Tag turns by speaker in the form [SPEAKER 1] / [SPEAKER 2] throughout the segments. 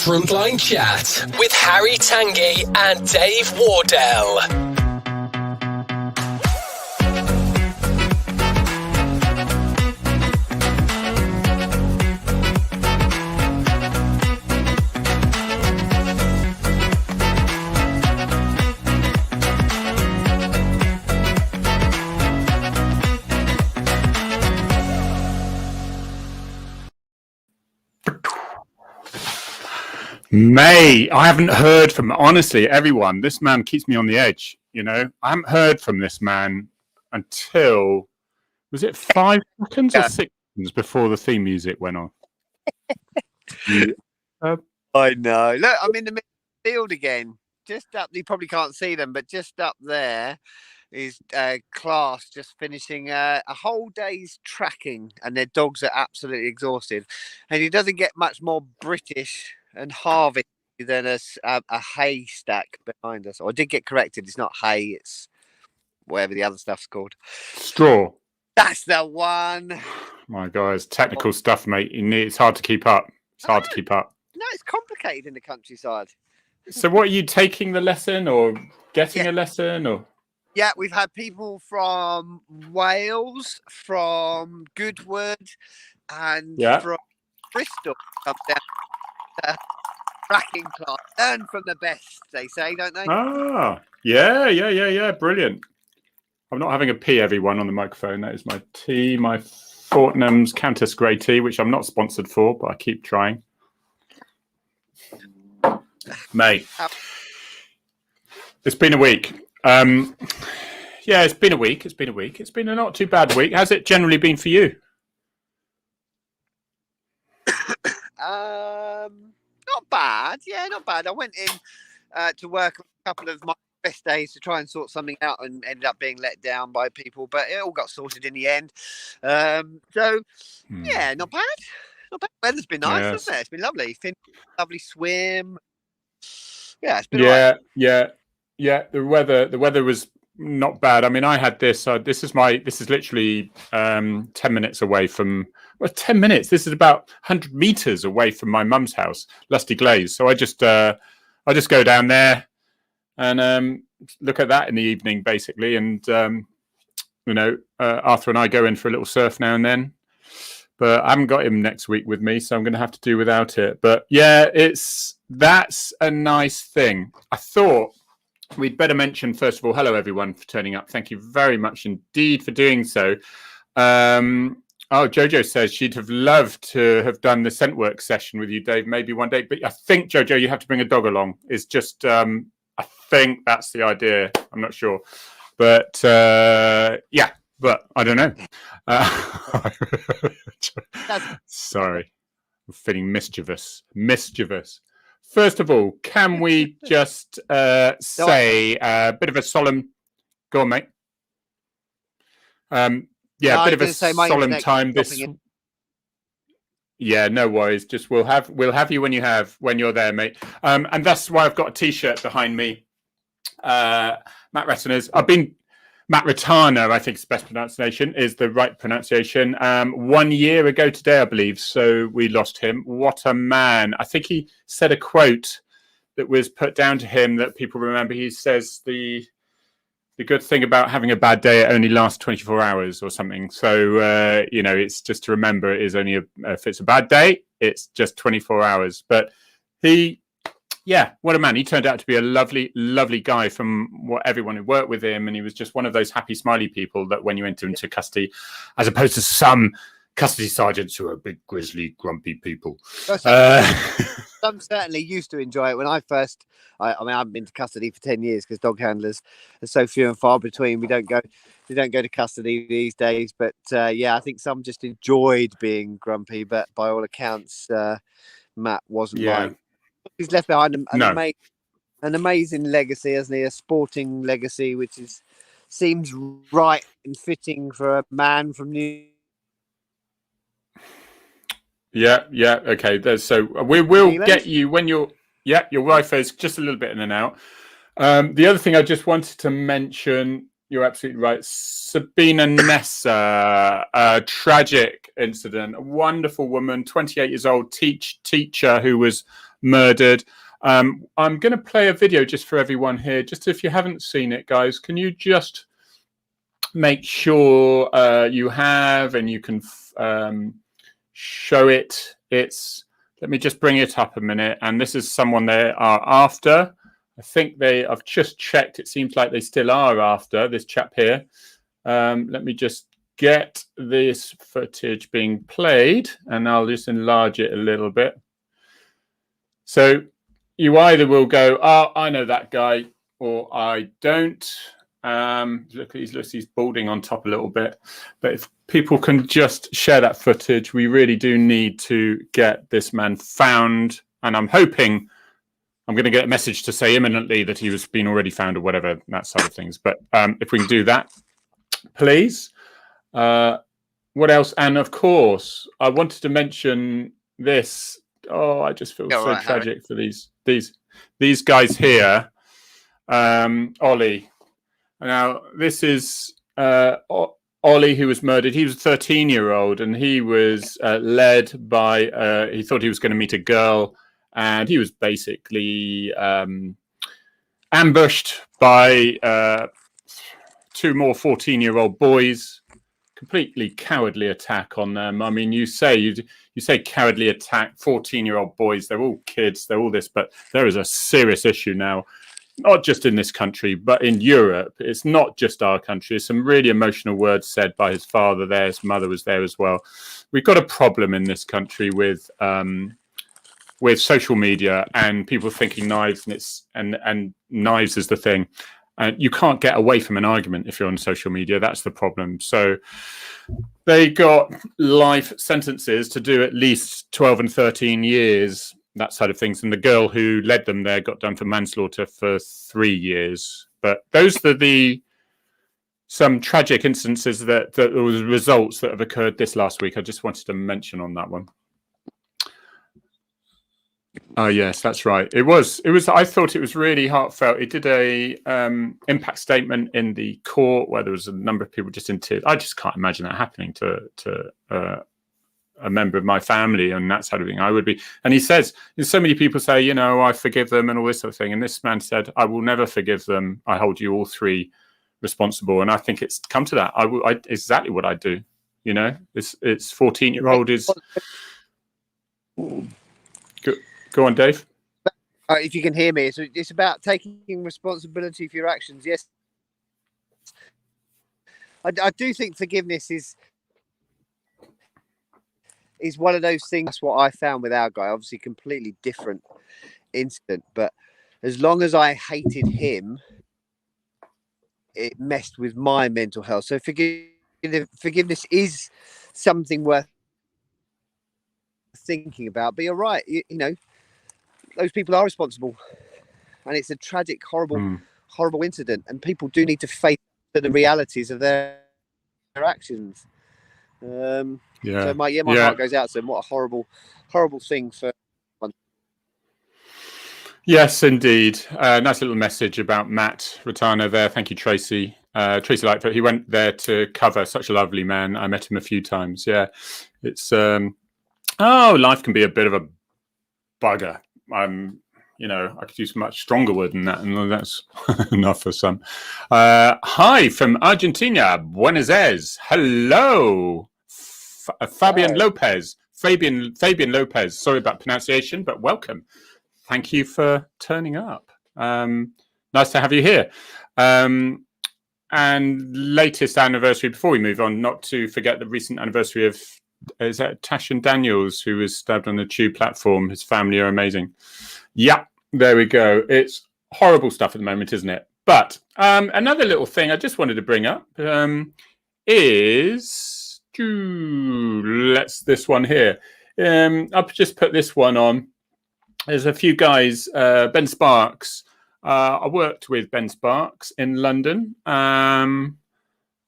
[SPEAKER 1] Frontline Chat with Harry Tangye and Dave Wardell.
[SPEAKER 2] May, I haven't heard from, honestly, everyone. This man keeps me on the edge, you know. I haven't heard from this man until, was it 5 seconds or 6 seconds before the theme music went on?
[SPEAKER 3] I know. Look, I'm in the field again. Just up, you probably can't see them, but just up there is class just finishing a whole day's tracking, and their dogs are absolutely exhausted. And he doesn't get much more British and harvest than a haystack behind us. I did get corrected. It's not hay. It's whatever the other stuff's called.
[SPEAKER 2] Straw.
[SPEAKER 3] That's the one.
[SPEAKER 2] My guys, technical stuff, mate. It's hard to keep up. It's hard to keep up.
[SPEAKER 3] No, it's complicated in the countryside.
[SPEAKER 2] So what, are you taking the lesson or getting a lesson or?
[SPEAKER 3] Yeah, we've had people from Wales, from Goodwood, and from Bristol come down. Tracking class. Learn from the best, they say, don't they?
[SPEAKER 2] Yeah. Brilliant. I'm not having a pee, everyone, on the microphone. That is my tea, my Fortnum's Countess Grey tea, which I'm not sponsored for, but I keep trying. Mate, it's been a week. It's been a week. It's been a not too bad week. How's it generally been for you?
[SPEAKER 3] Not bad. Yeah, not bad. I went in to work on a couple of my best days to try and sort something out, and ended up being let down by people, but it all got sorted in the end. Yeah, not bad. Not bad. Weather's been nice, hasn't it? It's been lovely. Lovely swim. Yeah, it's been alright.
[SPEAKER 2] Yeah. The weather was not bad. I mean, I had this. This is literally 10 minutes away from. Well, 10 minutes. This is about 100 meters away from my mum's house, Lusty Glaze. So I just go down there and look at that in the evening, basically. And Arthur and I go in for a little surf now and then. But I haven't got him next week with me, so I'm going to have to do without it. But yeah, that's a nice thing. I thought we'd better mention, first of all, hello everyone for turning up. Thank you very much indeed for doing so. Jojo says she'd have loved to have done the scent work session with you, Dave, maybe one day. But I think, Jojo, you have to bring a dog along. It's just, I think that's the idea. I'm not sure. But, but I don't know. Sorry. I'm feeling mischievous. First of all, can we just say a bit of a solemn... Go on, mate. A bit of a solemn time this. Yeah, no worries. Just we'll have you when you're there, mate. And that's why I've got a T-shirt behind me. Matt Rettoners. Matt Ratana, I think is the best pronunciation, is the right pronunciation. 1 year ago today, I believe. So we lost him. What a man! I think he said a quote that was put down to him that people remember. He says the good thing about having a bad day, it only lasts 24 hours or something. So, it's just to remember it is only if it's a bad day, it's just 24 hours. But what a man. He turned out to be a lovely, lovely guy from what everyone who worked with him. And he was just one of those happy, smiley people that when you enter into custody, as opposed to some custody sergeants who are big, grisly, grumpy people.
[SPEAKER 3] Some certainly used to enjoy it when I first. I haven't been to custody for 10 years because dog handlers are so few and far between. They don't go to custody these days. But I think some just enjoyed being grumpy. But by all accounts, Matt wasn't right. He's left behind an amazing legacy, hasn't he? A sporting legacy, which seems right and fitting for a man from New.
[SPEAKER 2] Yeah. Okay. So we will get you when you're. Yeah, your Wi-Fi is just a little bit in and out. The other thing I just wanted to mention You're absolutely right. Sabina Nessa, a tragic incident. A wonderful woman, 28 years old, teacher who was murdered. I'm going to play a video just for everyone here. Just if you haven't seen it, guys, can you just make sure you have and you can show it? Let me just bring it up a minute. And this is someone they are after. I think I've just checked. It seems like they still are after this chap here. Let me just get this footage being played and I'll just enlarge it a little bit. So you either will go, oh, I know that guy, or I don't. Look, he's balding on top a little bit. But if people can just share that footage, we really do need to get this man found. And I'm hoping I'm going to get a message to say imminently that he was been already found or whatever, that side of things. But if we can do that, please. What else? And of course, I wanted to mention this. Oh, I just feel so tragic for these guys here. Ollie. Now, this is Ollie, who was murdered. He was a 13-year-old, and he was led by. He thought he was going to meet a girl. And he was basically ambushed by two more 14-year-old boys. Completely cowardly attack on them. I mean, you say cowardly attack 14-year-old boys. They're all kids. They're all this, but there is a serious issue now, not just in this country, but in Europe. It's not just our country. There's some really emotional words said by his father there. His mother was there as well. We've got a problem in this country with social media and people thinking knives and knives is the thing. And you can't get away from an argument if you're on social media. That's the problem. So they got life sentences to do at least 12 and 13 years, that side of things. And the girl who led them there got done for manslaughter for 3 years. But those are some tragic instances that was results that have occurred this last week. I just wanted to mention on that one. Oh yes, that's right. It was. I thought it was really heartfelt. It did a impact statement in the court where there was a number of people just in tears. I just can't imagine that happening to a member of my family and that sort of thing. I would be. And he says, so many people say, I forgive them and all this sort of thing. And this man said, I will never forgive them. I hold you all three responsible. And I think it's come to that. I exactly what I do. It's 14-year-old is. Go on, Dave.
[SPEAKER 3] If you can hear me, it's about taking responsibility for your actions. Yes, I do think forgiveness is one of those things. That's what I found with our guy. Obviously, completely different incident, but as long as I hated him, it messed with my mental health. So forgiveness is something worth thinking about. But you're right. Those people are responsible, and it's a tragic, horrible incident, and people do need to face the realities of their actions. So my heart goes out to them. What a horrible thing for one.
[SPEAKER 2] Yes, indeed. Nice little message about Matt Rotana there. Thank you, Tracy. Tracy Lightfoot. He went there to cover. Such a lovely man. I met him a few times. Yeah, it's life can be a bit of a bugger. I could use a much stronger word than that, and that's enough for some. Hi from Argentina, Buenos Aires. Hello, Fabian Lopez. Fabian Lopez. Sorry about pronunciation, but welcome. Thank you for turning up. Nice to have you here. And latest anniversary, before we move on, not to forget the recent anniversary of is that Tashin Daniels, who was stabbed on the tube platform. His family are amazing. Yeah, there we go. It's horrible stuff at the moment, isn't it? But another little thing I just wanted to bring up is this one here. I've just put this one on. There's a few guys. Ben Sparks. I worked with Ben Sparks in London.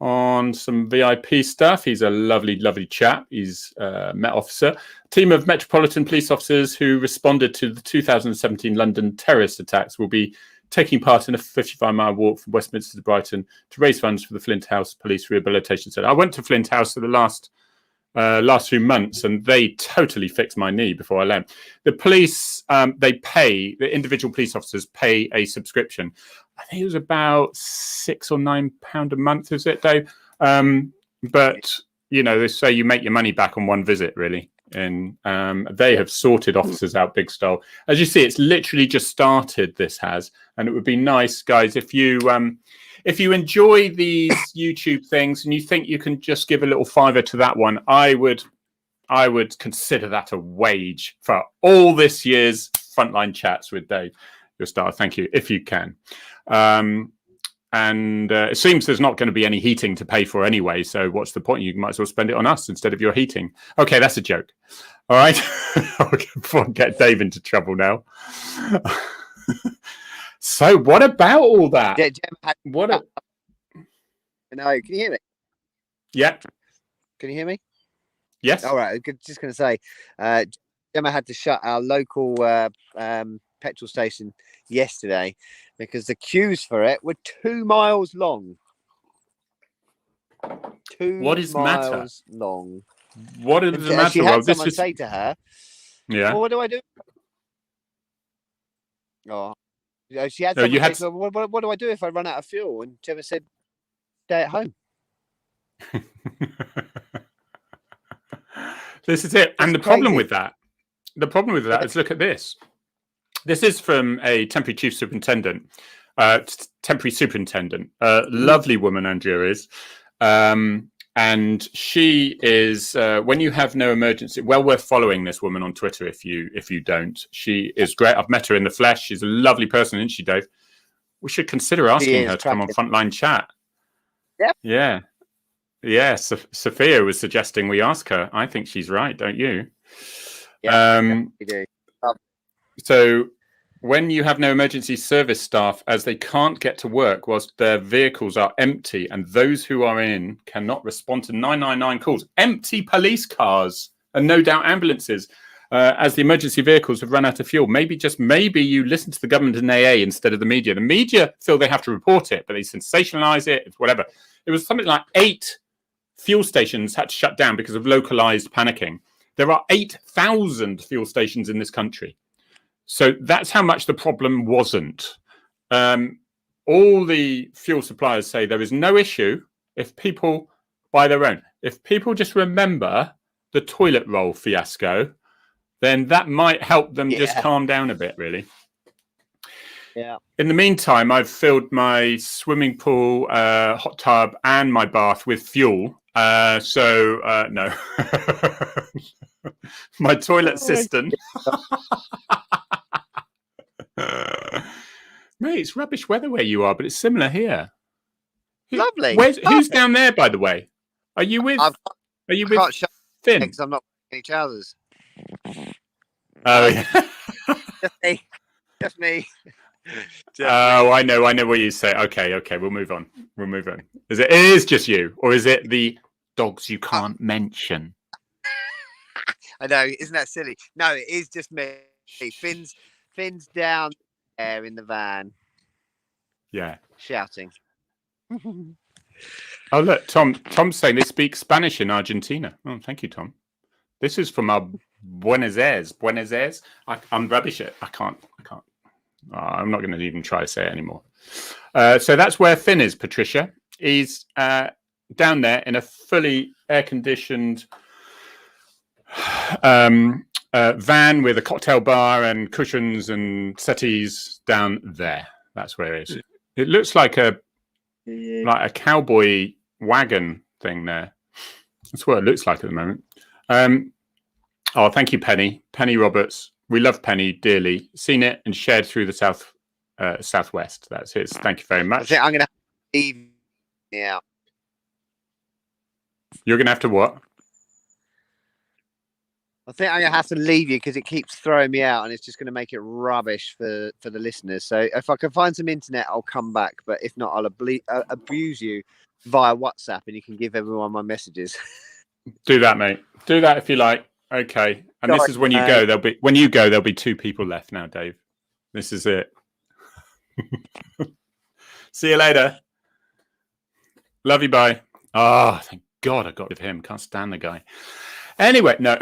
[SPEAKER 2] On some VIP stuff. He's a lovely, lovely chap. He's Met officer. A team of Metropolitan Police officers who responded to the 2017 London terrorist attacks will be taking part in a 55-mile walk from Westminster to Brighton to raise funds for the Flint House Police Rehabilitation Centre. I went to Flint House for the last few months, and they totally fixed my knee before I left. The police, the individual police officers pay a subscription. I think it was about £6 or £9 a month, is it, Dave? But, they say you make your money back on one visit, really. And they have sorted officers out big style. As you see, it's literally just started, this has. And it would be nice, guys, if you enjoy these YouTube things and you think you can just give a little $5 to that one, I would consider that a wage for all this year's Frontline Chats with Dave. Your star, thank you, if you can. And it seems there's not going to be any heating to pay for anyway, so what's the point? You might as well spend it on us instead of your heating. Okay, that's a joke. All right, before I get Dave into trouble now. So what about all that?
[SPEAKER 3] No, can you hear me?
[SPEAKER 2] Yeah.
[SPEAKER 3] Can you hear me?
[SPEAKER 2] Yes.
[SPEAKER 3] All right, just going to say, Gemma had to shut our local petrol station yesterday because the queues for it were 2 miles long. 2
[SPEAKER 2] what is
[SPEAKER 3] miles
[SPEAKER 2] matter?
[SPEAKER 3] Long.
[SPEAKER 2] What is the matter?
[SPEAKER 3] She had someone say to her,
[SPEAKER 2] "Yeah,
[SPEAKER 3] well, what do I do?" Oh, she had. Someone say to her, what do I do if I run out of fuel? And Gemma said, "Stay at home."
[SPEAKER 2] This is it. And the problem with that is, look at this. This is from a temporary chief superintendent, lovely woman, Andrea is. And she is, when you have no emergency, well worth following this woman on Twitter if you don't. She is great. I've met her in the flesh. She's a lovely person, isn't she, Dave? We should consider asking her to come on Frontline Chat.
[SPEAKER 3] Yep.
[SPEAKER 2] Yeah. Yeah, Sophia was suggesting we ask her. I think she's right, don't you?
[SPEAKER 3] Yeah, we do.
[SPEAKER 2] So when you have no emergency service staff, as they can't get to work whilst their vehicles are empty, and those who are in cannot respond to 999 calls, empty police cars and no doubt ambulances, as the emergency vehicles have run out of fuel. Maybe you listen to the government and AA instead of the media. The media feel they have to report it, but they sensationalize it, it's whatever. It was something like 8 fuel stations had to shut down because of localized panicking. There are 8,000 fuel stations in this country. So that's how much the problem wasn't. All the fuel suppliers say there is no issue if people buy their own. If people just remember the toilet roll fiasco, then that might help them just calm down a bit, really.
[SPEAKER 3] Yeah.
[SPEAKER 2] In the meantime, I've filled my swimming pool, hot tub, and my bath with fuel. No. My toilet cistern. Mate, it's rubbish weather where you are, but it's similar here.
[SPEAKER 3] Lovely.
[SPEAKER 2] Who's down there, by the way? Are you with Finn?
[SPEAKER 3] Because I'm not wearing any trousers.
[SPEAKER 2] Oh, yeah.
[SPEAKER 3] Just me.
[SPEAKER 2] Oh, I know what you say. Okay, we'll move on. It is just you, or is it the dogs you can't mention?
[SPEAKER 3] I know, isn't that silly? No, it is just me. Finn's down there in the van.
[SPEAKER 2] Yeah.
[SPEAKER 3] Shouting.
[SPEAKER 2] Oh, look, Tom's saying they speak Spanish in Argentina. Oh, thank you, Tom. This is from our Buenos Aires. I'm rubbish at it. I can't. Oh, I'm not going to even try to say it anymore. So that's where Finn is, Patricia. He's down there in a fully air-conditioned van with a cocktail bar and cushions and settees down there. That's where it is. It looks like a cowboy wagon thing there. That's what it looks like at the moment. Oh, thank you, Penny Roberts. We love Penny dearly. Seen it and shared through the southwest. That's it. Thank you very much.
[SPEAKER 3] I think I'm going to leave. Yeah.
[SPEAKER 2] You're going to have to what?
[SPEAKER 3] I think I'm going to have to leave you because it keeps throwing me out and it's just going to make it rubbish for the listeners. So if I can find some internet, I'll come back. But if not, I'll abuse you via WhatsApp and you can give everyone my messages.
[SPEAKER 2] Do that, mate. Do that if you like. Okay. And this is when you go. There'll be 2 people left now, Dave. This is it. See you later. Love you, bye. Oh, thank God I got rid of him. Can't stand the guy. Anyway, no.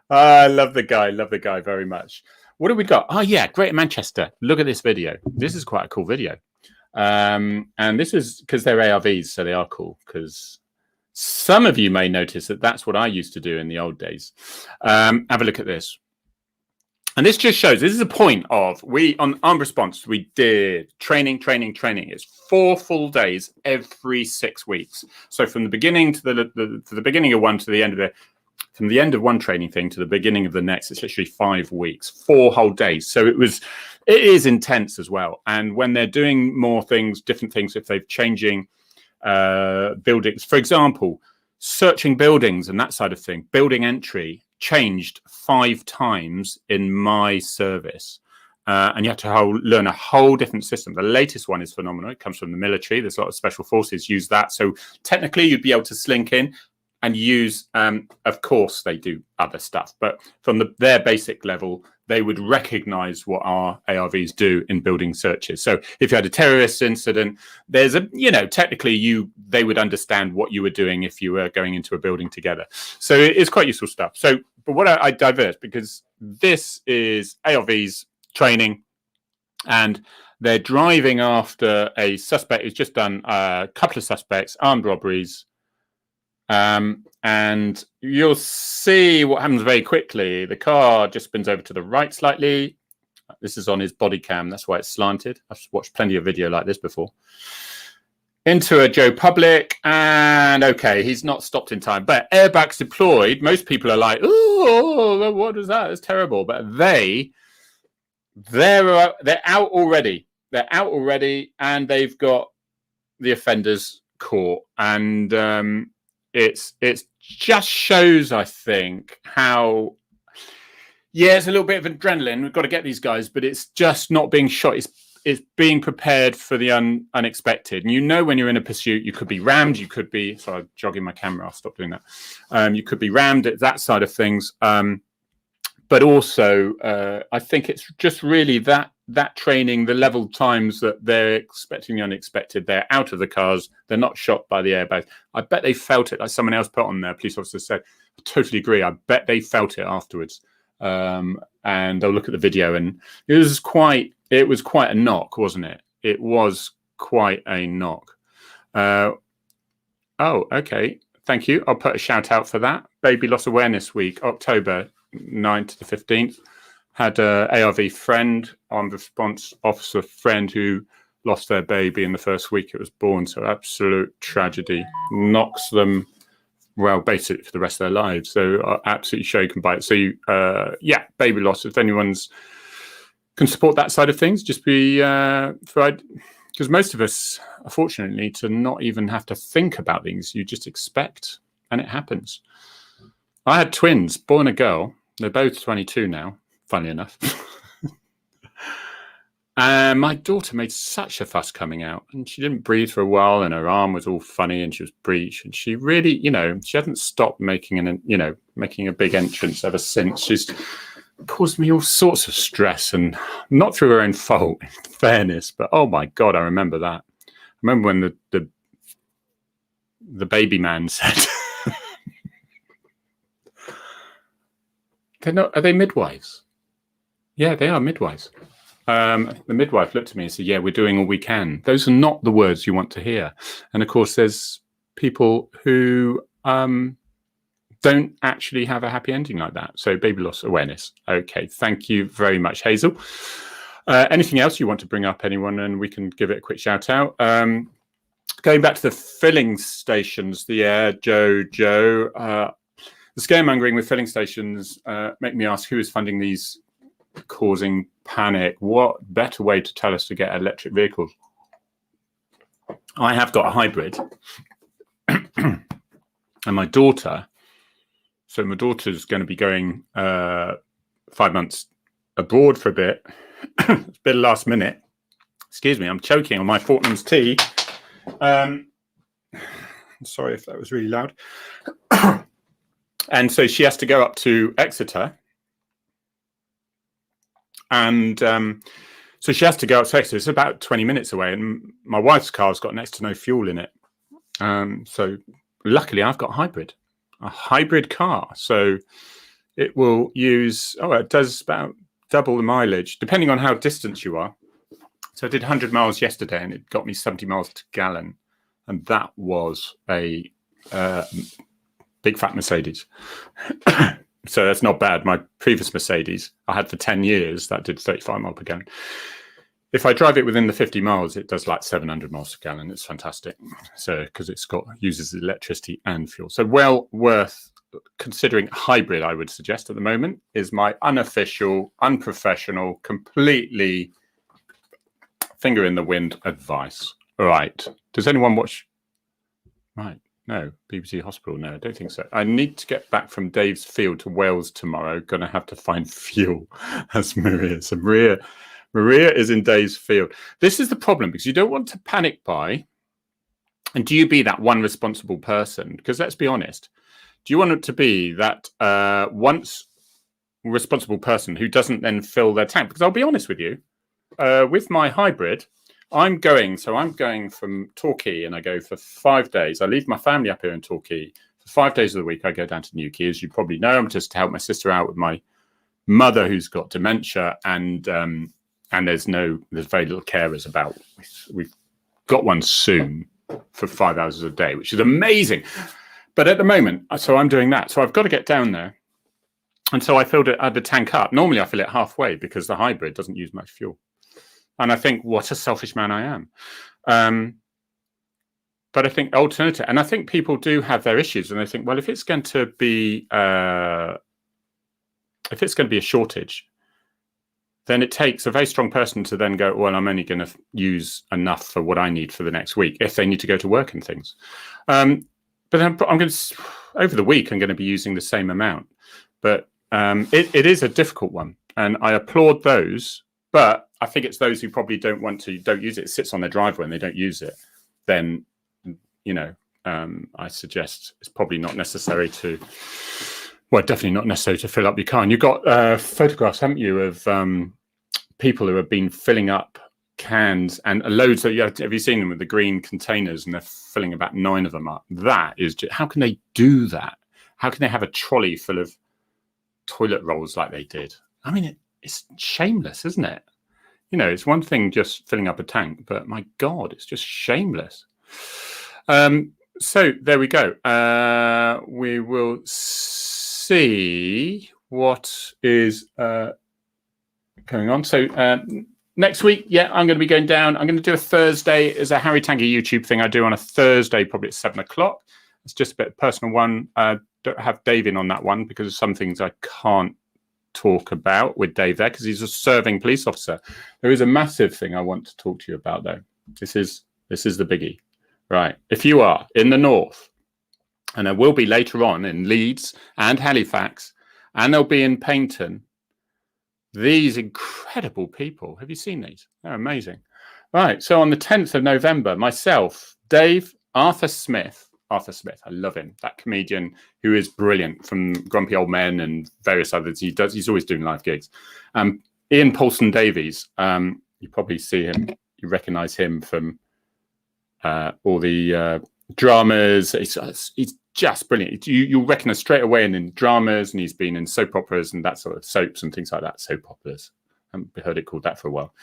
[SPEAKER 2] I love the guy very much. What have we got? Oh, yeah, Greater Manchester. Look at this video. This is quite a cool video. And this is because they're ARVs, so they are cool, because some of you may notice that that's what I used to do in the old days. Have a look at this. And this just shows, this is a point of, we, on Armed Response, we did training. It's 4 full days every 6 weeks. So from the beginning to the beginning of one to the end of the, from the end of one training thing to the beginning of the next, it's literally 5 weeks, 4 whole days. So it is intense as well. And when they're doing more things, different things, if they're changing buildings, for example, searching buildings and that side of thing, building entry changed 5 times in my service. And you have to learn a whole different system. The latest one is phenomenal. It comes from the military. There's a lot of special forces use that. So technically you'd be able to slink in and use, of course, they do other stuff. But from their basic level, they would recognize what our ARVs do in building searches. So if you had a terrorist incident, there's a, technically they would understand what you were doing if you were going into a building together. So it's quite useful stuff. So, but what I diverse, because this is ARVs training, and they're driving after a suspect who's just done a couple of suspects, armed robberies. And you'll see what happens very quickly. The car just spins over to the right slightly. This is on his body cam. That's why it's slanted. I've watched plenty of video like this before. Into a Joe Public. And okay, he's not stopped in time. But airbags deployed. Most people are like, oh, what is that? It's terrible. But they're out already. They're out already. And they've got the offenders caught. And it's just shows, I think, how, it's a little bit of adrenaline. We've got to get these guys, but it's just not being shot. It's being prepared for the unexpected. And when you're in a pursuit, you could be rammed. You could be, sorry, I'm jogging my camera. I'll stop doing that. You could be rammed at that side of things. But also, I think it's just really that training, the level times that they're expecting the unexpected. They're out of the cars. They're not shot by the airbags. I bet they felt it, like someone else put on there. Police officer said, I totally agree. I bet they felt it afterwards. And they'll look at the video, and it was quite a knock, wasn't it? It was quite a knock. Oh, okay. Thank you. I'll put a shout out for that. Baby Loss Awareness Week, October 9th to the 15th. Had a ARV friend, armed response officer friend, who lost their baby in the first week it was born. So absolute tragedy. Knocks them, basically for the rest of their lives. So absolutely shaken by it. So baby loss. If anyone's can support that side of things, just be because most of us, unfortunately, to not even have to think about things, you just expect, and it happens. I had twins, boy and a girl. They're both 22 now, funny enough. And my daughter made such a fuss coming out, and she didn't breathe for a while, and her arm was all funny, and she was breached, and she really, she hasn't stopped making a big entrance ever since. She's caused me all sorts of stress, and not through her own fault, in fairness, but oh my God, I remember that. I remember when the baby man said, are they midwives? Yeah, they are midwives. The midwife looked at me and said, yeah, we're doing all we can. Those are not the words you want to hear. And of course, there's people who don't actually have a happy ending like that. So baby loss awareness. Okay, thank you very much, Hazel. Anything else you want to bring up, anyone, and we can give it a quick shout out. Going back to the filling stations, Joe, the scaremongering with filling stations make me ask, who is funding these, causing panic? What better way to tell us to get electric vehicles? I have got a hybrid. And my daughter's going to be going 5 months abroad for a bit. It's a bit last minute. Excuse me, I'm choking on my Fortnum's tea. Sorry if that was really loud. And so she has to go up to Exeter. And so she has to go upstairs. So it's about 20 minutes away, and my wife's car's got next to no fuel in it. So luckily, I've got a hybrid car. So it will use, it does about double the mileage, depending on how distant you are. So I did 100 miles yesterday, and it got me 70 miles to gallon. And that was a big fat Mercedes. So that's not bad. My previous Mercedes I had for 10 years, that did 35 miles per gallon. If I drive it within the 50 miles, it does like 700 miles per gallon. It's fantastic. So because uses electricity and fuel. So well worth considering. Hybrid, I would suggest at the moment, is my unofficial, unprofessional, completely finger in the wind advice. All right. Does anyone watch? Right. No. BBC Hospital. No, I don't think so. I need to get back from Dave's field to Wales tomorrow. Going to have to find fuel. That's Maria. So Maria is in Dave's field. This is the problem, because you don't want to panic buy. And do you be that one responsible person? Because let's be honest. Do you want it to be that once responsible person who doesn't then fill their tank? Because I'll be honest with you. With my hybrid, I'm going from Torquay, and I go for 5 days. I leave my family up here in Torquay. For 5 days of the week, I go down to Newquay. As you probably know, I'm just to help my sister out with my mother who's got dementia, and there's very little carers about. We've got one soon for 5 hours a day, which is amazing. But at the moment, so I'm doing that. So I've got to get down there. And so I filled the tank up. Normally I fill it halfway because the hybrid doesn't use much fuel. And I think, what a selfish man I am. But I think alternative, and I think people do have their issues, and they think, well, if it's going to be a shortage, then it takes a very strong person to then go, well, I'm only going to use enough for what I need for the next week if they need to go to work and things. But I'm going to, over the week, I'm going to be using the same amount. But it is a difficult one, and I applaud those. But I think it's those who probably don't use it. It sits on their driveway and they don't use it. Then, I suggest it's probably not necessary definitely not necessary to fill up your car. And you've got photographs, haven't you, of people who have been filling up cans and loads. Have you seen them with the green containers, and they're filling about 9 of them up? That is just, how can they do that? How can they have a trolley full of toilet rolls like they did? I mean, it's shameless, isn't it? It's one thing just filling up a tank, but my God, it's just shameless. So there we go. We will see what is going on. So next week, I'm going to be going down. I'm going to do a Thursday as a Harry Tangye YouTube thing I do on a Thursday, probably at 7 o'clock. It's just a bit of a personal one. Don't have Dave in on that one because of some things I can't talk about with Dave there, because he's a serving police officer. There is a massive thing I want to talk to you about, though. This is the biggie, right? If you are in the north, and there will be later on in Leeds and Halifax, and there'll be in Paignton, these incredible people. Have you seen these? They're amazing. Right. So on the 10th of November, myself, Dave, Arthur Smith, I love him, that comedian who is brilliant, from Grumpy Old Men and various others. He's always doing live gigs. Ian Paulson Davies, you probably see him, you recognize him from all the dramas. He's just brilliant. You'll recognize straight away in dramas, and he's been in soap operas and that sort of soaps and things like that. Soap operas. I haven't heard it called that for a while.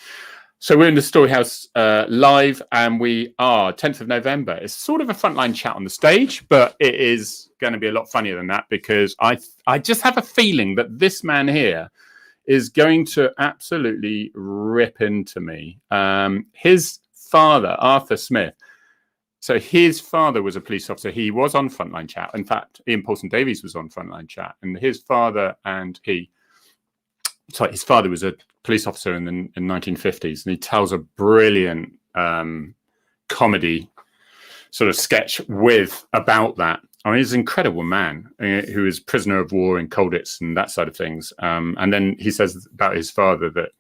[SPEAKER 2] So we're in the Storyhouse live, and we are 10th of November. It's sort of a frontline chat on the stage, but it is going to be a lot funnier than that, because I just have a feeling that this man here is going to absolutely rip into me. His father, Arthur Smith, so his father was a police officer. He was on Frontline Chat. In fact, Ian Paulson Davies was on Frontline Chat, and his father his father was a police officer in the 1950s, and he tells a brilliant comedy sort of sketch about that. I mean, he's an incredible man who is prisoner of war in Colditz and that side of things. And then he says about his father that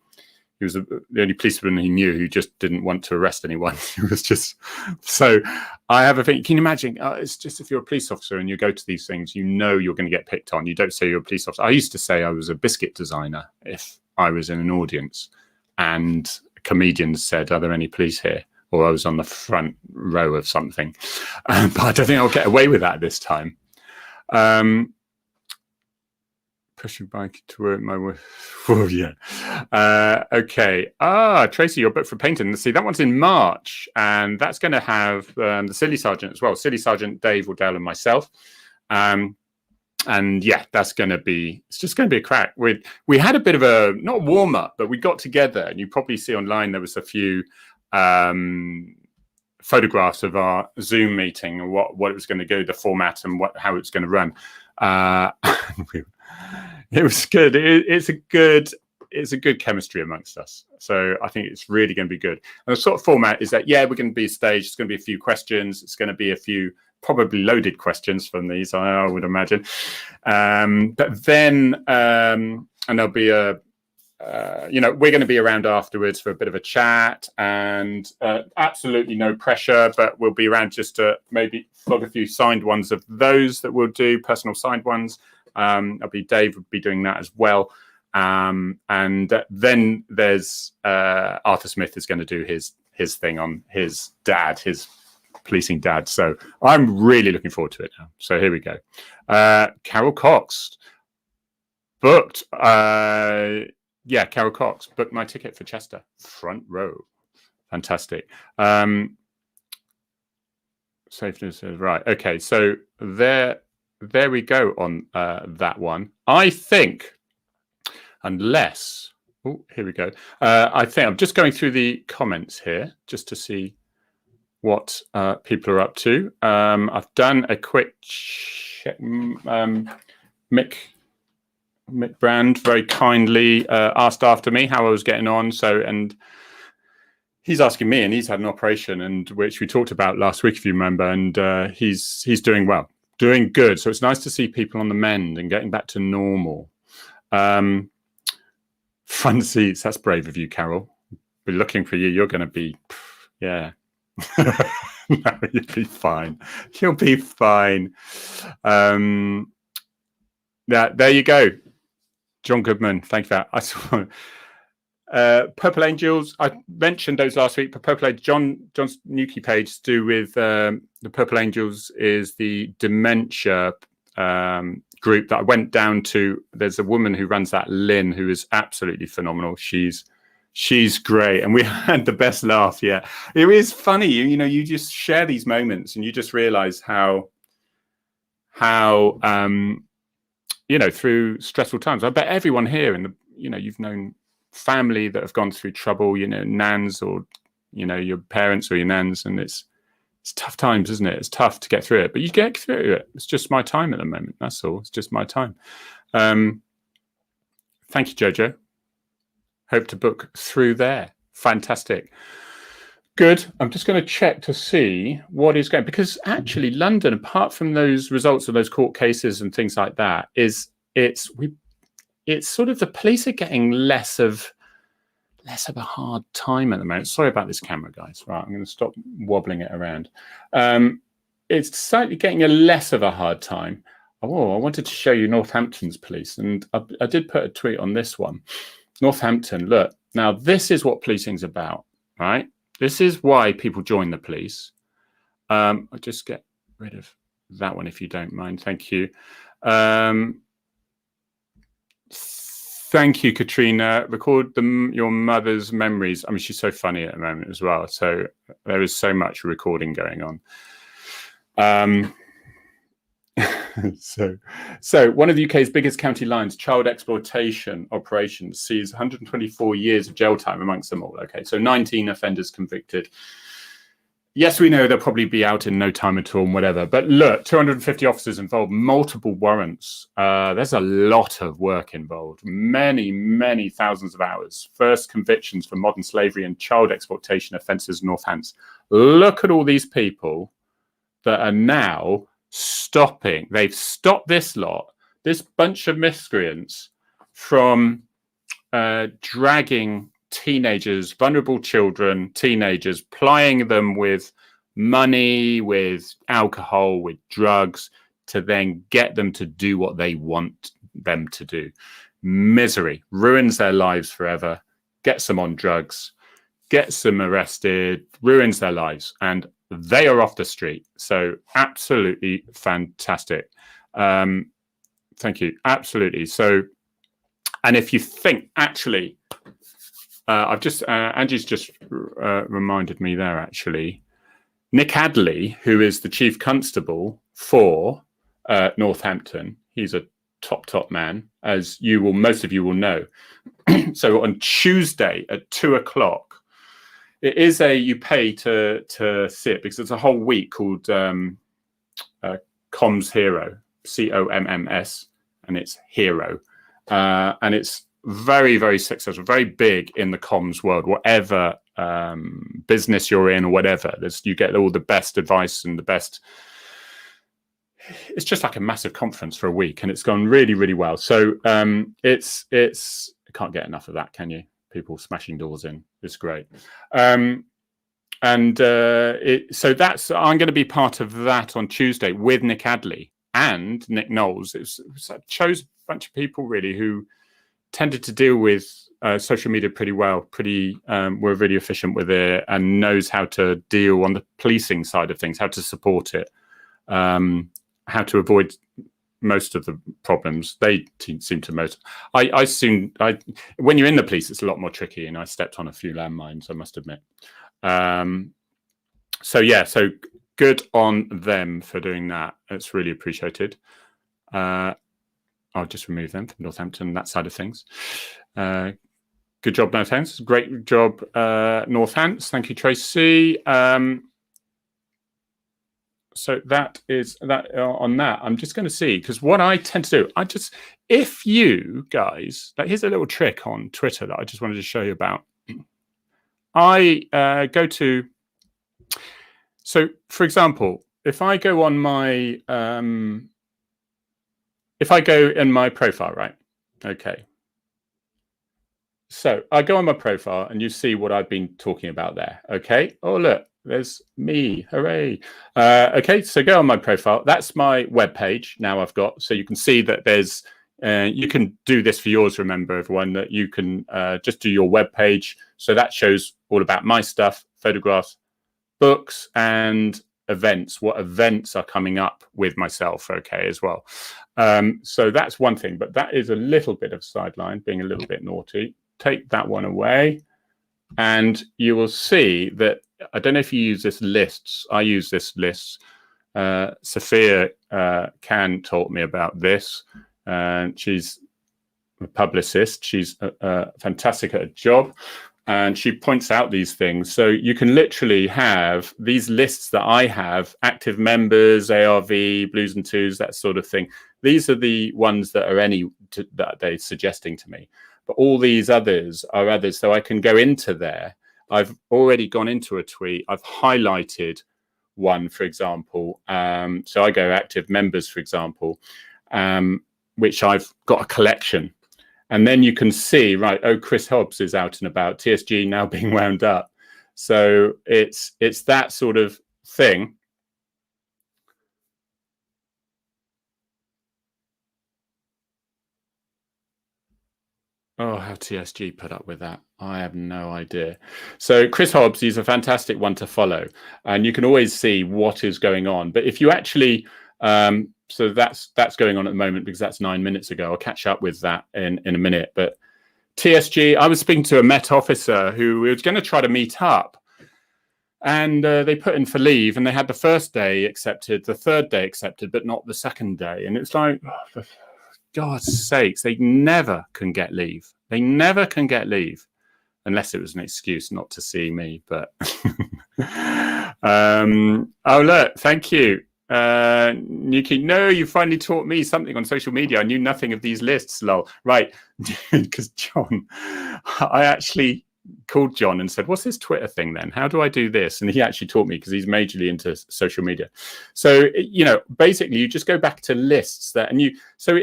[SPEAKER 2] He was the only policeman he knew who just didn't want to arrest anyone. He was just so. I have a thing. Can you imagine? It's just if you're a police officer and you go to these things, you know you're going to get picked on. You don't say you're a police officer. I used to say I was a biscuit designer if I was in an audience, and comedians said, "Are there any police here?" Or I was on the front row of something. But I don't think I'll get away with that this time. Pushing bike to work my way. Oh, yeah. Okay. Tracy, your book for painting. Let's see, that one's in March, and that's going to have the Silly Sergeant as well. Silly Sergeant, Dave, Waddell, and myself. And yeah, it's just going to be a crack. We had a bit of a, not warm up, but we got together, and you probably see online there was a few photographs of our Zoom meeting and what it was going to go, the format, and how it's going to run. It was good. It's a good chemistry amongst us. So I think it's really going to be good. And the sort of format is that, we're going to be staged. It's going to be a few questions. It's going to be a few probably loaded questions from these, I would imagine. But then, and there'll be we're going to be around afterwards for a bit of a chat, and absolutely no pressure, but we'll be around just to maybe flog a few signed ones of those that we'll do, personal signed ones. Dave would be doing that as well. And then there's Arthur Smith is going to do his thing on his dad, his policing dad. So I'm really looking forward to it now. So here we go. Carol Cox booked. Carol Cox booked my ticket for Chester, front row. Fantastic. Safety says, right. Okay. So there we go on that one. I think, unless, here we go. I think I'm just going through the comments here just to see what people are up to. I've done a quick check. Mick Brand very kindly asked after me how I was getting on. And he's asking me, and he's had an operation, and which we talked about last week, if you remember, and he's doing well. Doing good. So it's nice to see people on the mend and getting back to normal. Front seats. That's brave of you, Carol. We're looking for you. You're going to be, yeah. No, you'll be fine. You'll be fine. There you go. John Goodman. Thank you for that. I saw Purple Angels. I mentioned those last week, but Purple Angels, John's Nuki page to do with the Purple Angels is the dementia group that I went down to. There's a woman who runs that, Lynn, who is absolutely phenomenal. She's great, and we had the best laugh. Yeah, it is funny. You just share these moments, and you just realize how through stressful times. I bet everyone here you've known family that have gone through trouble, nans or your parents or your nans, and it's tough times, isn't it? It's tough to get through it, but you get through it. It's just my time at the moment. That's all. It's just my time. Thank you, Jojo. Hope to book through there. Fantastic. Good. I'm just going to check to see what is going, because actually London, apart from those results of those court cases and things like that, it's sort of the police are getting less of a hard time at the moment. Sorry about this camera, guys. Right, I'm going to stop wobbling it around. It's slightly getting a less of a hard time. Oh, I wanted to show you Northampton's police, and I did put a tweet on this one. Northampton, look, now this is what policing's about, right? This is why people join the police. I'll just get rid of that one if you don't mind. Thank you. Thank you, Katrina. Record your mother's memories. I mean, she's so funny at the moment as well. So there is so much recording going on. So one of the UK's biggest county lines, child exploitation operations, sees 124 years of jail time amongst them all. Okay, so 19 offenders convicted. Yes, we know they'll probably be out in no time at all and whatever. But look, 250 officers involved, multiple warrants. There's a lot of work involved. Many, many thousands of hours. First convictions for modern slavery and child exploitation offences in Northants. Look at all these people that are now stopping. They've stopped this bunch of miscreants from dragging teenagers, vulnerable children, teenagers, plying them with money, with alcohol, with drugs, to then get them to do what they want them to do. Misery ruins their lives forever, gets them on drugs, gets them arrested, ruins their lives, and they are off the street. So absolutely fantastic. Thank you. Absolutely. So, and if you think, actually, Angie's just reminded me there, actually, Nick Adley, who is the chief constable for Northampton, he's a top man, as most of you will know. So on Tuesday at 2:00, it is you pay to see it, because it's a whole week called Comms Hero, COMMS, and it's Hero, and it's very, very successful, very big in the comms world. Whatever business you're in or whatever, you get all the best advice and the best. It's just like a massive conference for a week, and it's gone really, really well. So it's you can't get enough of that, can you? People smashing doors in. It's great. So I'm going to be part of that on Tuesday with Nick Adley and Nick Knowles. It chose a bunch of people really who tended to deal with social media pretty well, were really efficient with it, and knows how to deal on the policing side of things, how to support it, how to avoid most of the problems. They seem to when you're in the police, it's a lot more tricky, and I stepped on a few landmines, I must admit. So good on them for doing that. It's really appreciated. I'll just remove them from Northampton, that side of things. Good job, Northants. Great job, Northants. Thank you, Tracy. So that is that on that. I'm just going to see, because what I tend to do, if you guys, here's a little trick on Twitter that I just wanted to show you about. I go to, so for example, if I go on my, if I go in my profile, right? Okay. So I go on my profile and you see what I've been talking about there. Okay. Oh, look, there's me. Hooray. Okay. So go on my profile. That's my web page now I've got. So you can see that there's, you can do this for yours. Remember, everyone, that you can just do your web page. So that shows all about my stuff, photographs, books, and events, what events are coming up with myself, okay, as well. So that's one thing, but that is a little bit of sideline, being a little bit naughty. Take that one away, and you will see that, I don't know if you use this lists. I use this lists. Sophia Can taught me about this. She's a publicist. She's fantastic at her job. And she points out these things. So you can literally have these lists that I have, active members, ARV, blues and twos, that sort of thing. These are the ones that are that they're suggesting to me. But all these others are others. So I can go into there. I've already gone into a tweet. I've highlighted one, for example. So I go active members, for example, which I've got a collection. And then you can see, right, oh, Chris Hobbs is out and about, TSG now being wound up. So it's that sort of thing. Oh, how TSG put up with that, I have no idea. So Chris Hobbs, he's a fantastic one to follow. And you can always see what is going on. But if you actually... so that's going on at the moment, because that's 9 minutes ago. I'll catch up with that in a minute. But TSG, I was speaking to a Met officer who was going to try to meet up, and they put in for leave, and they had the first day accepted, the third day accepted, but not the second day. And it's like, oh, for God's sakes, they never can get leave. They never can get leave, unless it was an excuse not to see me. But oh, look, thank you. Nuki, no, you finally taught me something on social media. I knew nothing of these lists, lol. Right, because John, I actually called John and said, what's this Twitter thing then? How do I do this? And he actually taught me, because he's majorly into social media. So, you know, basically you just go back to lists that, and so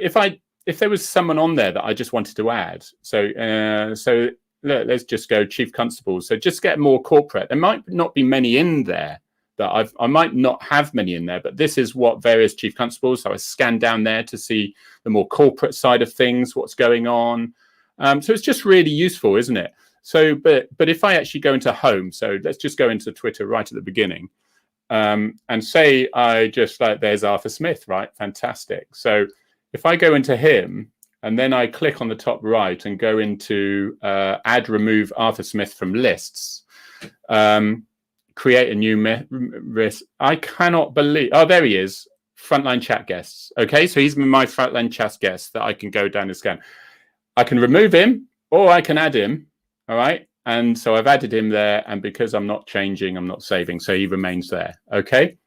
[SPEAKER 2] if there was someone on there that I just wanted to add, so let's just go chief constables. So just get more corporate. There might not be many in there that I might not have many in there, but this is what various chief constables. So I scan down there to see the more corporate side of things, what's going on. So it's just really useful, isn't it? So, but if I actually go into home, so let's just go into Twitter right at the beginning, and say I just like, there's Arthur Smith, right? Fantastic. So if I go into him and then I click on the top right and go into add, remove Arthur Smith from lists, create a new list. I cannot believe, oh, there he is. Frontline chat guests. Okay, so he's my Frontline chat guest that I can go down and scan. I can remove him or I can add him. All right. And so I've added him there. And because I'm not changing, I'm not saving. So he remains there. Okay.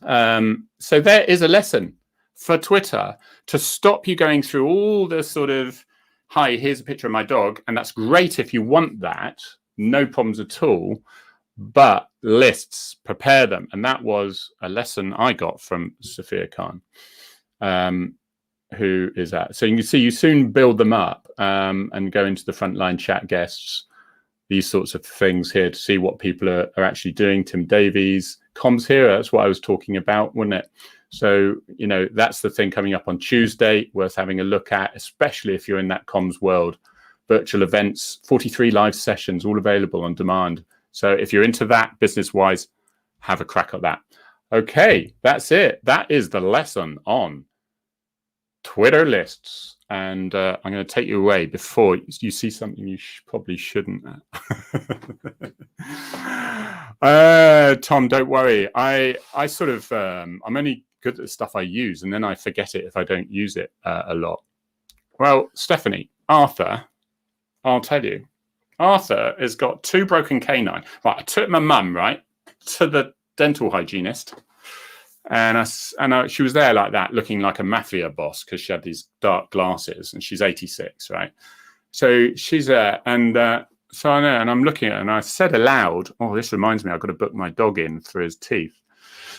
[SPEAKER 2] So there is a lesson for Twitter to stop you going through all the sort of, hi, here's a picture of my dog. And that's great if you want that. No problems at all. But lists, prepare them. And that was a lesson I got from Sophia Khan. Who is that? So you can see you soon build them up and go into the Frontline chat guests, these sorts of things here to see what people are actually doing. Tim Davies, Comms Hero, that's what I was talking about, wasn't it? So, you know, that's the thing coming up on Tuesday, worth having a look at, especially if you're in that comms world. Virtual events, 43 live sessions, all available on demand. So if you're into that business-wise, have a crack at that. Okay, that's it. That is the lesson on Twitter lists, and I'm going to take you away before you see something you probably shouldn't. Tom, don't worry. I sort of I'm only good at the stuff I use, and then I forget it if I don't use it a lot. Well, Stephanie, Arthur, I'll tell you, Arthur has got 2 broken canine. Right, I took my mum to the dental hygienist. And she was there like that, looking like a mafia boss because she had these dark glasses, and she's 86, right? So she's there, and so I know, and I'm looking at her, and I said aloud, "Oh, this reminds me, I've got to book my dog in for his teeth,"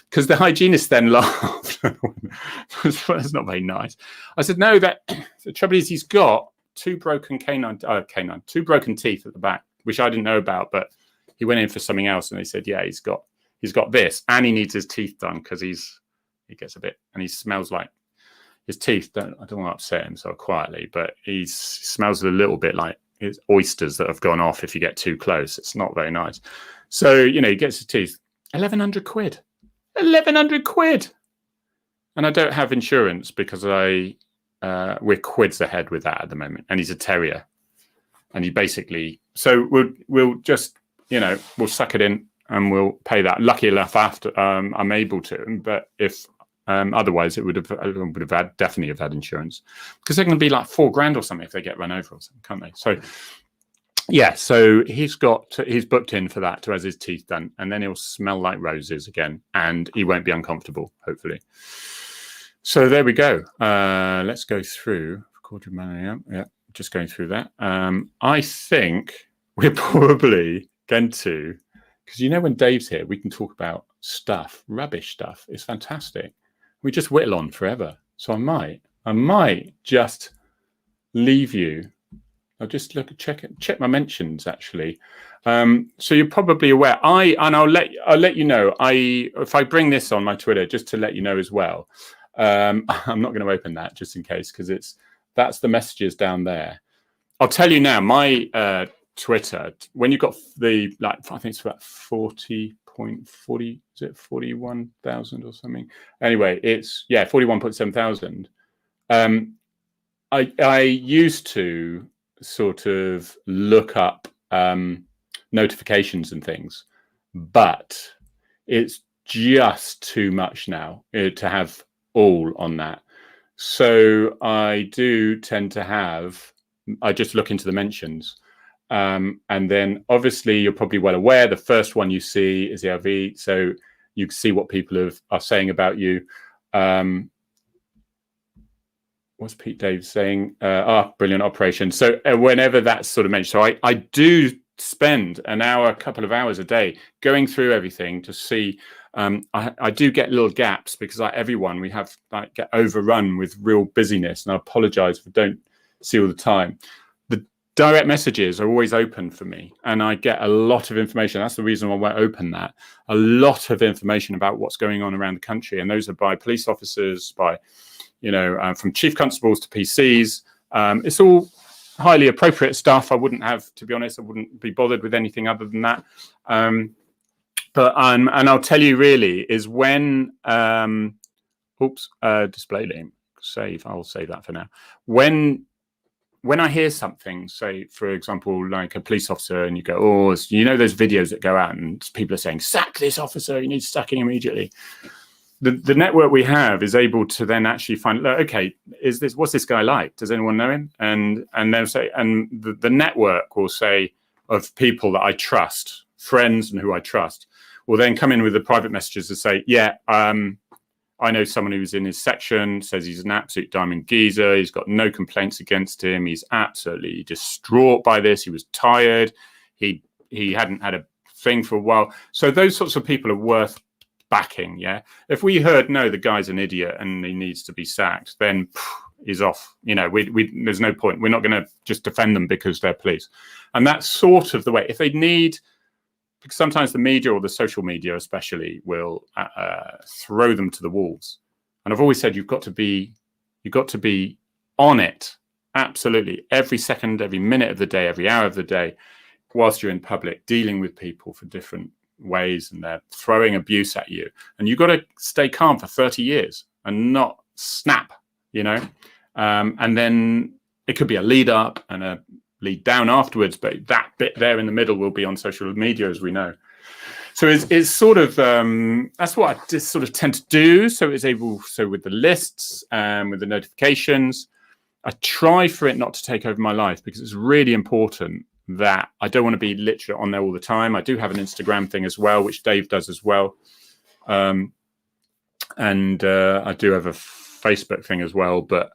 [SPEAKER 2] because the hygienist then laughed. That's not very nice. I said, "No, that the trouble is he's got 2 broken two broken teeth at the back, which I didn't know about, but he went in for something else, and they said, yeah, he's got this, and he needs his teeth done because he gets a bit, and he smells like his teeth. I don't want to upset him so quietly, but he smells a little bit like his oysters that have gone off if you get too close. It's not very nice. So, you know, he gets his teeth. 1,100 quid. 1,100 quid. And I don't have insurance because we're quids ahead with that at the moment. And he's a terrier. And he basically, so we'll just, you know, we'll suck it in. And we'll pay that. Lucky enough, after I'm able to, but if otherwise, it would have definitely have had insurance, because they're going to be like $4,000 or something if they get run over or something, can't they? So yeah, so he's booked in for that to have his teeth done, and then he'll smell like roses again, and he won't be uncomfortable, hopefully. So there we go. Let's go through. Yeah, just going through that. I think we're probably going to. Because, you know, when Dave's here, we can talk about stuff, rubbish stuff. It's fantastic. We just whittle on forever. So I might just leave you. I'll just check my mentions, actually. So you're probably aware. I'll let you know. If I bring this on my Twitter, just to let you know as well. I'm not going to open that just in case, because that's the messages down there. I'll tell you now. My Twitter, when you got the, like, I think it's about 40.40, is it 41,000 or something? Anyway, it's 41.7 thousand. I used to sort of look up notifications and things, but it's just too much now to have all on that. So I do tend to I just look into the mentions. And then obviously you're probably well aware the first one you see is the LV, so you can see what people are saying about you. What's Pete Dave saying? Brilliant operation. So whenever that's sort of mentioned, so I do spend a couple of hours a day going through everything to see. I do get little gaps because like everyone, we have get overrun with real busyness, and I apologize if I don't see all the time. direct messages are always open for me, and I get a lot of information. That's the reason why I open that. A lot of information about what's going on around the country, and those are by police officers, by, from chief constables to PCs. It's all highly appropriate stuff. I wouldn't be bothered with anything other than that. And I'll tell you really is when, display name, save. I'll save that for now. When I hear something, say, for example, like a police officer, and you go, those videos that go out and people are saying, sack this officer, you need sacking immediately. The network we have is able to then actually find, okay, what's this guy like? Does anyone know him? And they'll say, and the network will say of people that I trust, friends and who I trust, will then come in with the private messages to say, I know someone who's in his section, says he's an absolute diamond geezer. He's got no complaints against him. He's absolutely distraught by this. He was tired. He hadn't had a thing for a while. So those sorts of people are worth backing, yeah? If we heard, no, the guy's an idiot and he needs to be sacked, then he's off. There's no point. We're not going to just defend them because they're police. And that's sort of the way. If they need... Because sometimes the media, or the social media especially, will throw them to the wolves. And I've always said you've got to be on it, absolutely, every second, every minute of the day, every hour of the day, whilst you're in public, dealing with people for different ways, and they're throwing abuse at you. And you've got to stay calm for 30 years and not snap, and then it could be a lead up and a lead down afterwards, but that bit there in the middle will be on social media, as we know. So it's sort of that's what I just sort of tend to do. So with the lists and with the notifications, I try for it not to take over my life, because it's really important that I don't want to be literally on there all the time. I do have an Instagram thing as well, which Dave does as well, and I do have a Facebook thing as well, but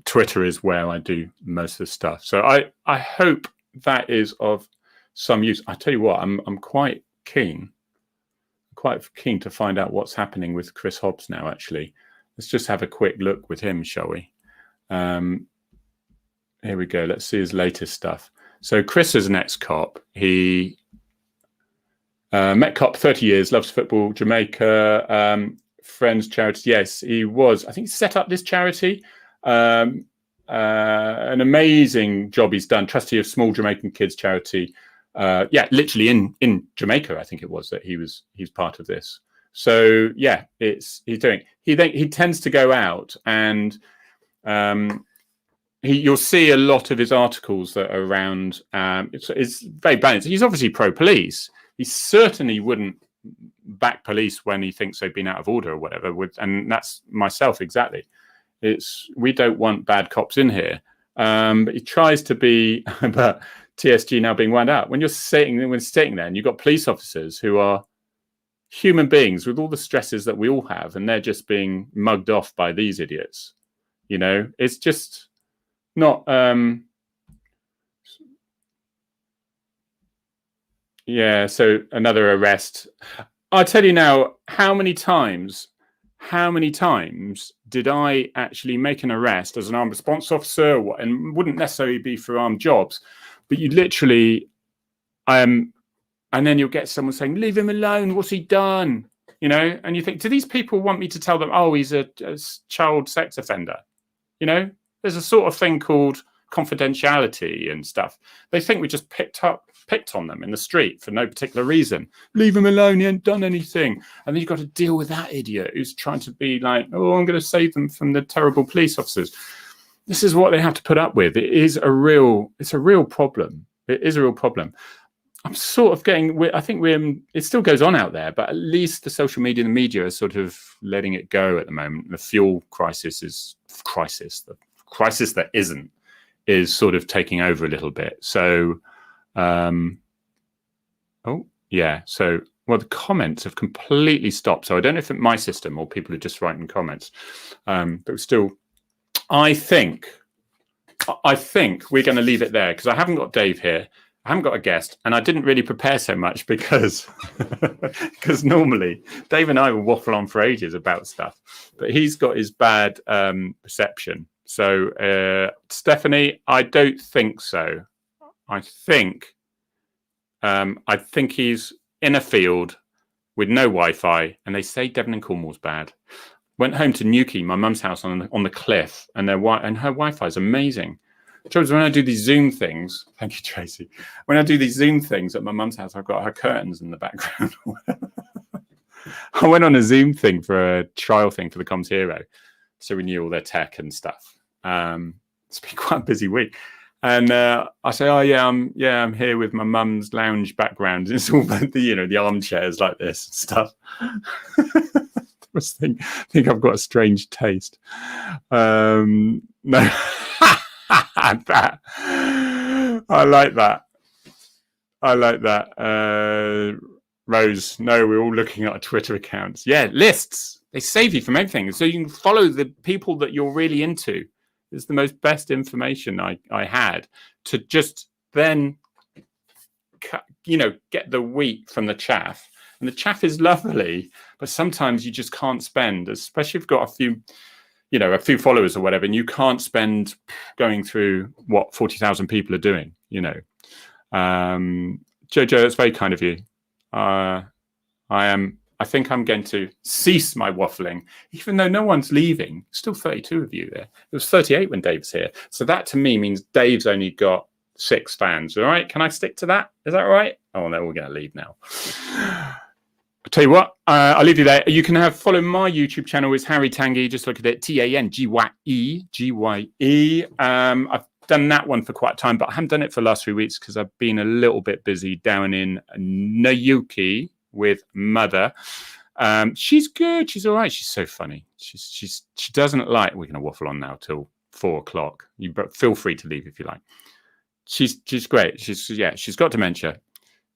[SPEAKER 2] Twitter is where I do most of the stuff. So I hope that is of some use. I tell you what, I'm quite keen to find out what's happening with Chris Hobbs now, actually. Let's just have a quick look with him, shall we? Here we go. Let's see his latest stuff. So Chris is an ex-cop. He met cop, 30 years, loves football, Jamaica, Friends charity. Yes, he was. I think he set up this charity. An amazing job he's done. Trustee of Small Jamaican Kids Charity. Literally in Jamaica, I think it was that he's part of this. So yeah, he's doing. He tends to go out, and you'll see a lot of his articles that are around. It's very balanced. He's obviously pro-police. He certainly wouldn't back police when he thinks they've been out of order or whatever. And that's myself exactly. We don't want bad cops in here, but he tries to be. But TSG now being wound out. When sitting there, and you've got police officers who are human beings with all the stresses that we all have, and they're just being mugged off by these idiots. It's just not. Yeah. So another arrest. I'll tell you now. How many times did I actually make an arrest as an armed response officer, and wouldn't necessarily be for armed jobs, but you literally, and then you'll get someone saying, leave him alone, what's he done? And you think, do these people want me to tell them, he's a child sex offender? There's a sort of thing called confidentiality and stuff. They think we just picked on them in the street for no particular reason. Leave him alone, he ain't done anything. And then you've got to deal with that idiot who's trying to be like, I'm going to save them from the terrible police officers. This is what they have to put up with. It's a real problem. It is a real problem. I'm sort of it still goes on out there, but at least the social media and the media are sort of letting it go at the moment. The fuel crisis the crisis that is sort of taking over a little bit. So, the comments have completely stopped. So I don't know if it's my system or people are just writing comments. But still, I think we're going to leave it there, because I haven't got Dave here. I haven't got a guest, and I didn't really prepare so much because normally Dave and I will waffle on for ages about stuff, but he's got his bad perception. So Stephanie, I don't think so. I think he's in a field with no Wi-Fi, and they say Devon and Cornwall's bad. Went home to Newquay, my mum's house on the cliff, and her Wi-Fi is amazing. When I do these Zoom things, thank you, Tracy. When I do these Zoom things at my mum's house, I've got her curtains in the background. I went on a Zoom thing for a trial thing for the Comms Hero, so we knew all their tech and stuff. It's been quite a busy week, and I say, "Oh yeah, I'm here with my mum's lounge background. It's all about the armchairs like this and stuff." I think I've got a strange taste. No. That. I like that. Rose, no, we're all looking at our Twitter accounts. Yeah, lists. They save you from everything. So you can follow the people that you're really into. It's the most best information I had to just then, get the wheat from the chaff. And the chaff is lovely, but sometimes you just can't spend, especially if you've got a few followers or whatever, and you can't spend going through what 40,000 people are doing, Jojo, it's very kind of you. I think I'm going to cease my waffling, even though no one's leaving. Still 32 of you there. It was 38 when Dave's here. So that to me means Dave's only got 6 fans. All right. Can I stick to that? Is that right? Oh, no, we're going to leave now. I'll tell you what, I'll leave you there. You can follow my YouTube channel. It's Harry Tangye. Just look at it. Tangye. Gye. I've done that one for quite a time, but I haven't done it for the last 3 weeks because I've been a little bit busy down in Nayuki with Mother. She's good. She's all right. She's so funny. She doesn't like. We're going to waffle on now till 4 o'clock. You feel free to leave if you like. She's great. She's got dementia.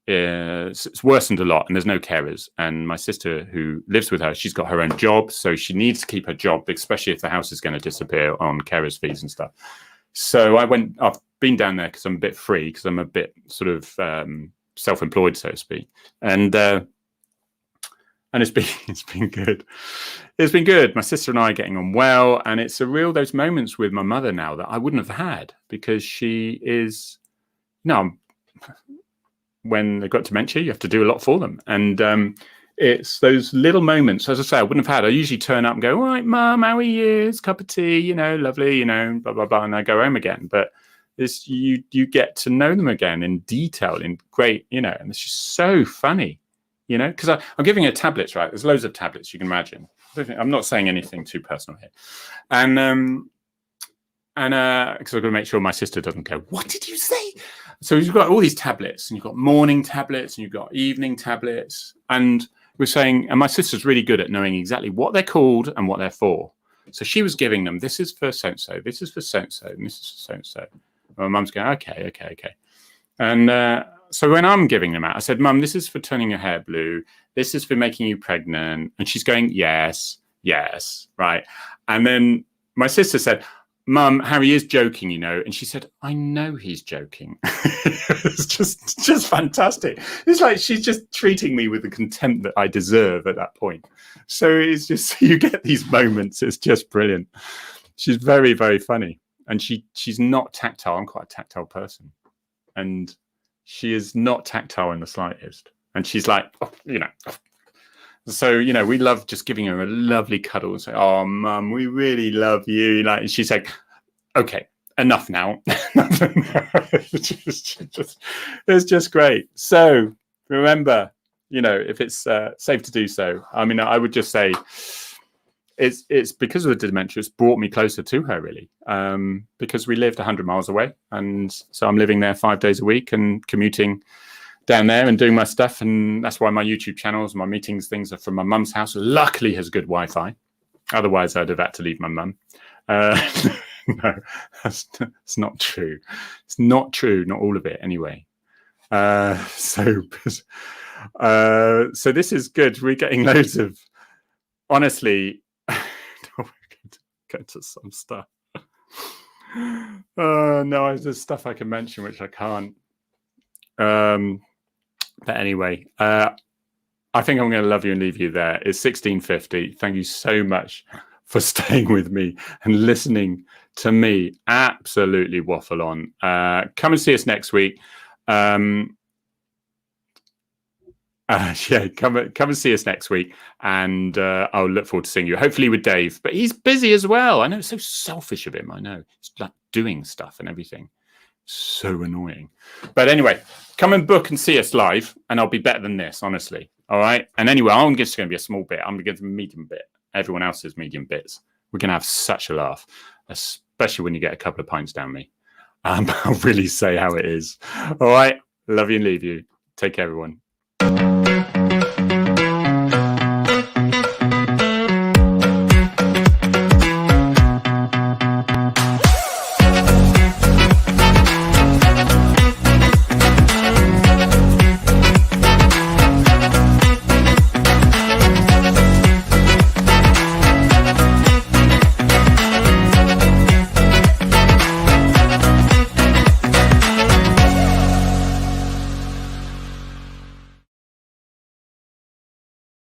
[SPEAKER 2] It's worsened a lot, and there's no carers. And my sister, who lives with her, she's got her own job, so she needs to keep her job, especially if the house is going to disappear on carers fees and stuff. So I've been down there because I'm a bit free, because I'm a bit sort of self-employed, so to speak, and it's been good. It's been good. My sister and I are getting on well, and it's those moments with my mother now that I wouldn't have had, because she is when they've got dementia, you have to do a lot for them. And it's those little moments, as I say, I wouldn't have had. I usually turn up and go, all right, Mum, how are you? It's a cup of tea, lovely, blah, blah, blah. And I go home again. But you get to know them again in detail, in great, and it's just so funny, because I'm giving her tablets, right? There's loads of tablets, you can imagine. I'm not saying anything too personal here. And because I've got to make sure my sister doesn't go, what did you say? So you've got all these tablets, and you've got morning tablets, and you've got evening tablets. And we're saying, and my sister's really good at knowing exactly what they're called and what they're for. So she was giving them, this is for so-and-so, this is for so-and-so, and this is for so-and-so. And my mum's going, okay. And so when I'm giving them out, I said, Mum, this is for turning your hair blue. This is for making you pregnant. And she's going, yes, right. And then my sister said, Mum, Harry is joking, and she said, I know he's joking. It's just fantastic. It's like she's just treating me with the contempt that I deserve at that point. So it's just, you get these moments. It's just brilliant. She's very, very funny, and she's not tactile. I'm quite a tactile person, and she is not tactile in the slightest. And she's like, So, we love just giving her a lovely cuddle and say, oh, Mum, we really love you. And she's like, okay, enough now. It's just great. So remember, if it's safe to do so, I would just say it's because of the dementia, it's brought me closer to her, really, because we lived 100 miles away. And so I'm living there 5 days a week and commuting down there and doing my stuff. And that's why my YouTube channels, my meetings, things are from my mum's house. Luckily has good Wi-Fi. Otherwise I'd have had to leave my mum. No, that's not true. It's not true. Not all of it anyway. So this is good. We're getting loads of, honestly, we're going to go to some stuff. No, there's stuff I can mention, which I can't. But anyway, I think I'm going to love you and leave you there. It's 16:50. Thank you so much for staying with me and listening to me, absolutely waffle on. Come and see us next week. Yeah, come and see us next week, and I'll look forward to seeing you. Hopefully with Dave, but he's busy as well. I know, it's so selfish of him. I know, it's like doing stuff and everything. So annoying. But anyway, come and book and see us live, and I'll be better than this, honestly. All right. And anyway, I'm just going to be a small bit. I'm going to be a medium bit. Everyone else is medium bits. We're going to have such a laugh, especially when you get a couple of pints down me. I'll really say how it is. All right. Love you and leave you. Take care, everyone.